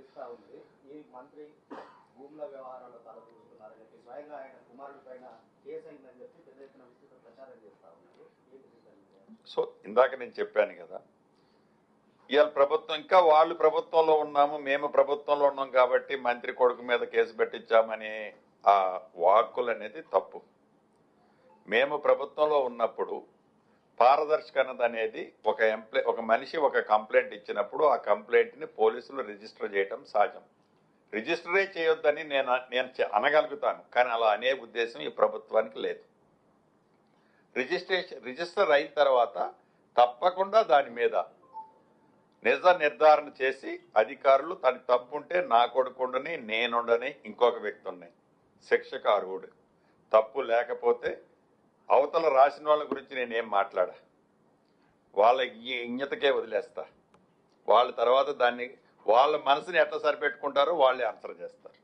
తెలుస్తా ఉంది. ఈ మంత్రి భూముల వ్యవహారాల్లో తలదూరుస్తున్నారని చెప్పి స్వయంగా ఆయన కుమారుడి పైన కేసు అయిందని చెప్పి పెద్ద ఎత్తున విస్తృత ప్రచారం చేస్తా ఉన్నారు. సో ఇందాక నేను చెప్పాను కదా, ఇవాళ ప్రభుత్వం ఇంకా వాళ్ళు ప్రభుత్వంలో ఉన్నాము, మేము ప్రభుత్వంలో ఉన్నాం కాబట్టి మంత్రి కొడుకు మీద కేసు పెట్టించామని ఆ వాక్కులు అనేది తప్పు. మేము ప్రభుత్వంలో ఉన్నప్పుడు పారదర్శకత అనేది ఒక మనిషి ఒక కంప్లైంట్ ఇచ్చినప్పుడు ఆ కంప్లైంట్ని పోలీసులు రిజిస్టర్ చేయడం సహజం. రిజిస్టరే చేయొద్దని నేను అనగలుగుతాను, కానీ అలా అనే ఉద్దేశం ఈ ప్రభుత్వానికి లేదు. రిజిస్టర్ అయిన తర్వాత తప్పకుండా దాని మీద నిజ నిర్ధారణ చేసి అధికారులు తన తప్పుంటే నా కొడుకుండని నేనుండని ఇంకొక వ్యక్తి ఉన్నాయి శిక్షకు అర్హుడు. తప్పు లేకపోతే అవతల రాసిన వాళ్ళ గురించి నేనేం మాట్లాడా, వాళ్ళ ఇజ్ఞతకే వదిలేస్తా. వాళ్ళ తర్వాత దాన్ని వాళ్ళ మనసుని ఎట్లా సరిపెట్టుకుంటారో వాళ్ళే ఆన్సర్ చేస్తారు.